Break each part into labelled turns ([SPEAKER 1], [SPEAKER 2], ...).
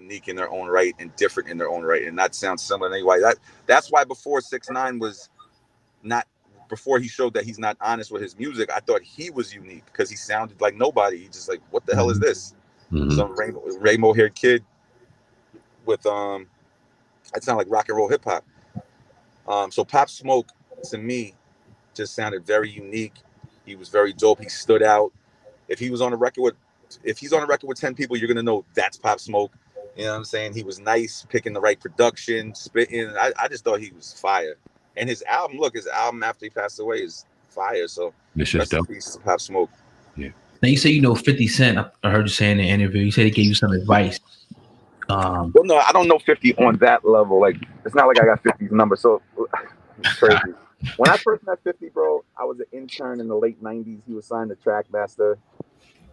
[SPEAKER 1] unique in their own right and different in their own right, and that sounds similar to anyway. That's why before 6ix9ine was not, before he showed that he's not honest with his music, I thought he was unique because he sounded like nobody. He just like, what the hell is this? Some rainbow haired kid with it sounded like rock and roll hip hop. So Pop Smoke to me just sounded very unique. He was very dope. He stood out. If he's on a record with 10 people, you're gonna know that's Pop Smoke. You know what I'm saying? He was nice, picking the right production, spitting. I just thought he was fire. And his album after he passed away is fire. So rest in peace to Pop Smoke.
[SPEAKER 2] Yeah. Now you say you know 50 Cent. I heard you say in the interview. You said he gave you some advice.
[SPEAKER 1] Well, no, I don't know 50 on that level. Like, it's not like I got 50's number. So it's crazy. When I first met 50, bro, I was an intern in the late 90s. He was signed to Trackmaster.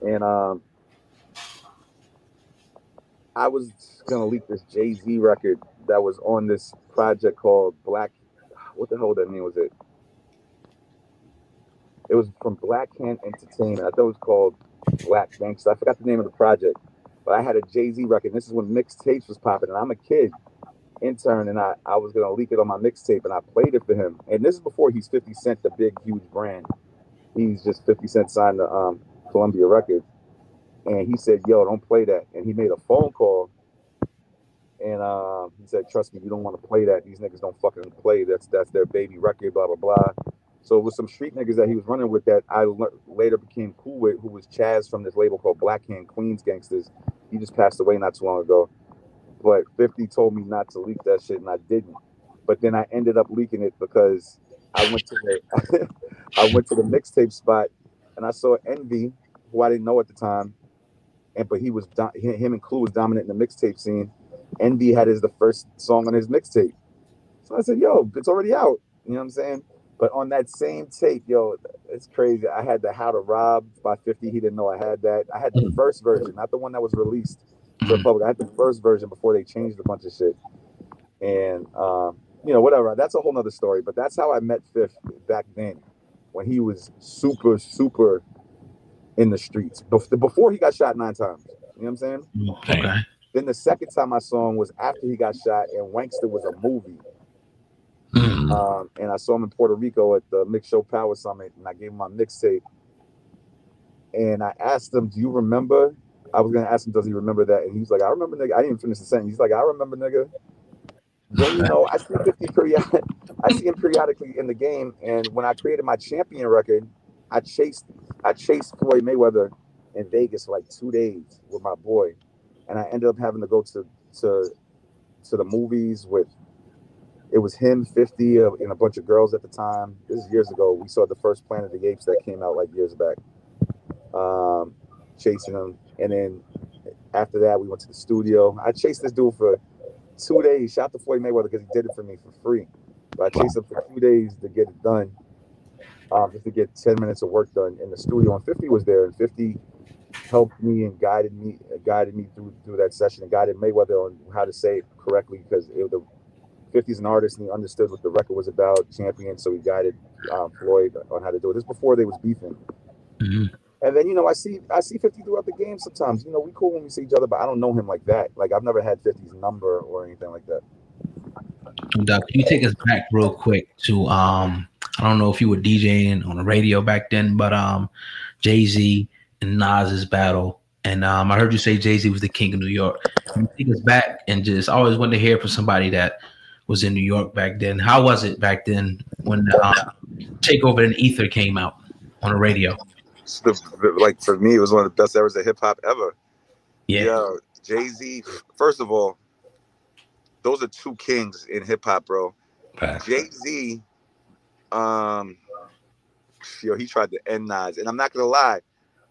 [SPEAKER 1] And I was going to leak this Jay-Z record that was on this project called Black. What the hell that name was it? It was from Black Hand Entertainment. I thought it was called Black Gangsta. I forgot the name of the project. But I had a Jay-Z record. This is when mixtapes was popping. And I'm a kid, intern, and I was going to leak it on my mixtape. And I played it for him. And this is before he's 50 Cent, the big, huge brand. He's just 50 Cent signed to Columbia Records. And he said, yo, don't play that. And he made a phone call. And he said, trust me, you don't want to play that. These niggas don't fucking play. That's their baby record, blah, blah, blah. So it was some street niggas that he was running with that I later became cool with, who was Chaz from this label called Black Hand Queens Gangsters. He just passed away not too long ago. But 50 told me not to leak that shit, and I didn't. But then I ended up leaking it because I went to the mixtape spot, and I saw Envy, who I didn't know at the time, but him and Clue was dominant in the mixtape scene. Envy had the first song on his mixtape. So I said, yo, it's already out. You know what I'm saying? But on that same tape, yo, it's crazy. I had the How to Rob by 50. He didn't know I had that. I had the first version, not the one that was released to the public. I had the first version before they changed a bunch of shit. And, whatever. That's a whole nother story. But that's how I met Fifth back then, when he was super, super in the streets. Before he got shot 9 times. You know what I'm saying?
[SPEAKER 2] Okay.
[SPEAKER 1] Then the second time I saw him was after he got shot, and Wankster was a movie. And I saw him in Puerto Rico at the Mix Show Power Summit, and I gave him my mixtape. And I asked him, do you remember? I was going to ask him, does he remember that? And he was like, I remember, nigga. I didn't finish the sentence. He's like, I remember, nigga. Then, I see 50 I see him periodically in the game. And when I created my Champion record, I chased Floyd Mayweather in Vegas for like 2 days with my boy. And I ended up having to go to the movies with, it was him, 50, and a bunch of girls at the time. This is years ago. We saw the first Planet of the Apes that came out like years back. Chasing him. And then after that, we went to the studio. I chased this dude for 2 days. Shout out to Floyd Mayweather because he did it for me for free. But I chased him for 2 days to get it done. Just to get 10 minutes of work done in the studio. And 50 was there. And 50 helped me and guided me through that session and guided Mayweather on how to say it correctly, because the 50's an artist and he understood what the record was about, Champion, so he guided Floyd on how to do it. This before they was beefing. And then, I see 50 throughout the game sometimes. We cool when we see each other, but I don't know him like that. Like, I've never had 50's number or anything like that.
[SPEAKER 2] Doc, can you take us back real quick to, I don't know if you were DJing on the radio back then, but Jay-Z and Nas's battle. And I heard you say Jay-Z was the king of New York. Can you take us back and just, I always wanted to hear from somebody that was in New York back then. How was it back then when Takeover and Ether came out on the radio?
[SPEAKER 1] Like, for me, it was one of the best eras of hip hop ever.
[SPEAKER 2] Yeah.
[SPEAKER 1] Jay-Z, first of all, those are two kings in hip hop, bro. Jay-Z, he tried to end Nas, and I'm not gonna lie,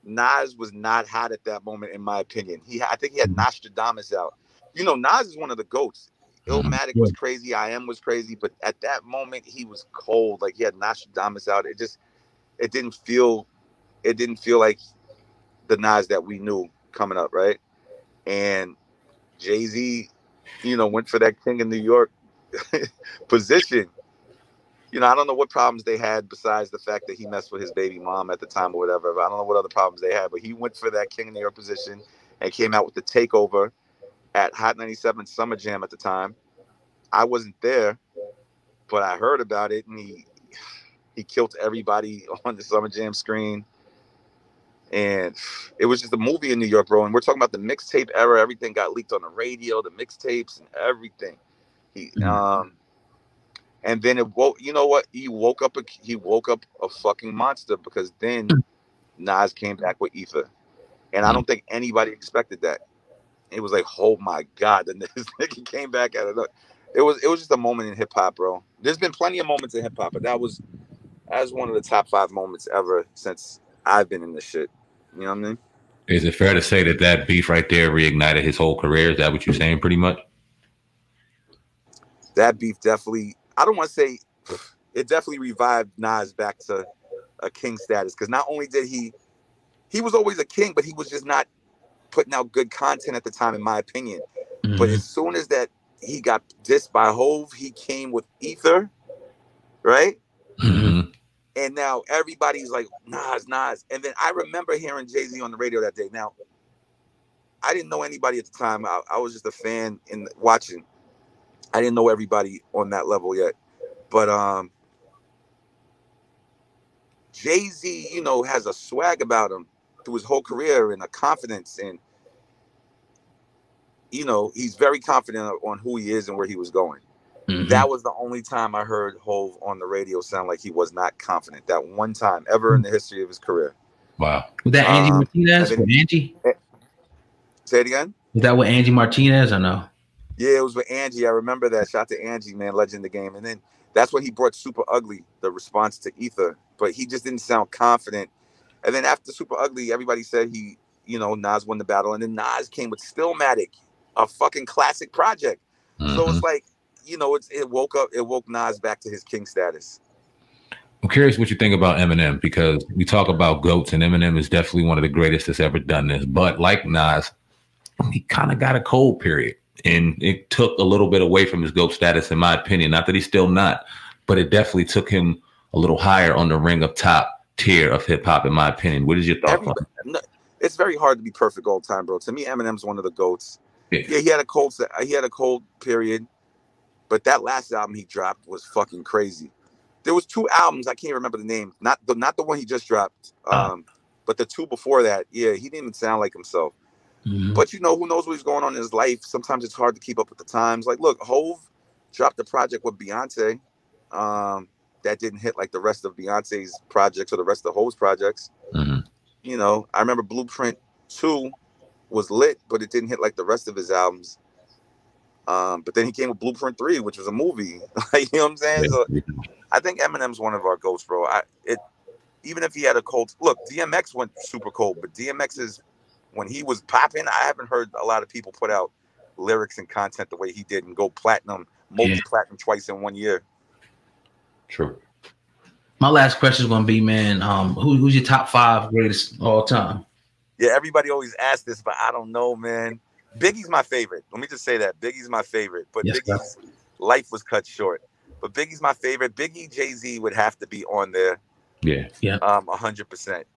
[SPEAKER 1] Nas was not hot at that moment, in my opinion. I think he had Nostradamus out. Nas is one of the GOATs. Illmatic was crazy, I Am was crazy, but at that moment he was cold. Like, he had Nostradamus out. It didn't feel like the Nas that we knew coming up, right? And Jay-Z, went for that king of New York position. I don't know what problems they had besides the fact that he messed with his baby mom at the time or whatever. But I don't know what other problems they had, but he went for that king of New York position and came out with the Takeover at Hot 97 Summer Jam at the time. I wasn't there, but I heard about it, and he killed everybody on the Summer Jam screen. And it was just a movie in New York, bro. And we're talking about the mixtape era. Everything got leaked on the radio, the mixtapes and everything. And then it woke. You know what? He woke up a fucking monster, because then Nas came back with Ether, and I don't think anybody expected that. It was like, oh my god, then this nigga came back at it. It was just a moment in hip hop, bro. There's been plenty of moments in hip hop, but that was one of the top 5 moments ever since I've been in this shit. You know what I mean?
[SPEAKER 3] Is it fair to say that beef right there reignited his whole career? Is that what you're saying, pretty much?
[SPEAKER 1] That beef definitely, I don't want to say, it definitely revived Nas back to a king status, because not only did he was always a king, but he was just not putting out good content at the time, in my opinion. But as soon as that he got dissed by Hove, he came with Ether, right? And now everybody's like, Nas. And then I remember hearing Jay-Z on the radio that day. Now, I didn't know anybody at the time. I was just a fan in watching. I didn't know everybody on that level yet. But Jay-Z, you know, has a swag about him through his whole career, and a confidence, and you know, he's very confident on who he is and where he was going. That was the only time I heard Hove on the radio sound like he was not confident. That one time ever in the history of his career.
[SPEAKER 3] Wow.
[SPEAKER 2] Was that Angie Martinez? With Angie?
[SPEAKER 1] Say it again?
[SPEAKER 2] Was that with Angie Martinez or no?
[SPEAKER 1] Yeah, it was with Angie. I remember that. Shout to Angie, man, legend of the game. And then that's when he brought Super Ugly, the response to Ether. But he just didn't sound confident. And then after Super Ugly, everybody said Nas won the battle. And then Nas came with Stillmatic, a fucking classic project. So it's like, you know, it woke Nas back to his king status.
[SPEAKER 3] I'm curious what you think about Eminem, because we talk about GOATs, and Eminem is definitely one of the greatest that's ever done this. But like Nas, he kind of got a cold period, and it took a little bit away from his GOAT status, in my opinion. Not that he's still not, but it definitely took him a little higher on the ring of top tier of hip hop, in my opinion. What is your thought on it?
[SPEAKER 1] It's very hard to be perfect all the time, bro. To me, Eminem's one of the GOATs. Yeah, he had a cold period. But that last album he dropped was fucking crazy. There was 2 albums, I can't remember the name. Not the one he just dropped. But the 2 before that, yeah, he didn't even sound like himself. But you know, who knows what's going on in his life? Sometimes it's hard to keep up with the times. Like, look, Hove dropped a project with Beyonce that didn't hit like the rest of Beyonce's projects or the rest of Hove's projects. You know, I remember Blueprint 2 was lit, but it didn't hit like the rest of his albums. But then he came with Blueprint 3, which was a movie. Like, you know what I'm saying? So I think Eminem's one of our GOATs, bro. Even if he had a cold look, DMX went super cold, but DMX is, when he was popping, I haven't heard a lot of people put out lyrics and content the way he did and go platinum, multi-platinum twice in 1 year.
[SPEAKER 3] True.
[SPEAKER 2] My last question is gonna be, man, who's your top 5 greatest all time?
[SPEAKER 1] Yeah, everybody always asks this, but I don't know, man. Biggie's my favorite. Let me just say that. Biggie's my favorite. But yes, Biggie's life was cut short. But Biggie's my favorite. Biggie, Jay-Z would have to be on there.
[SPEAKER 3] Yeah.
[SPEAKER 1] 100%.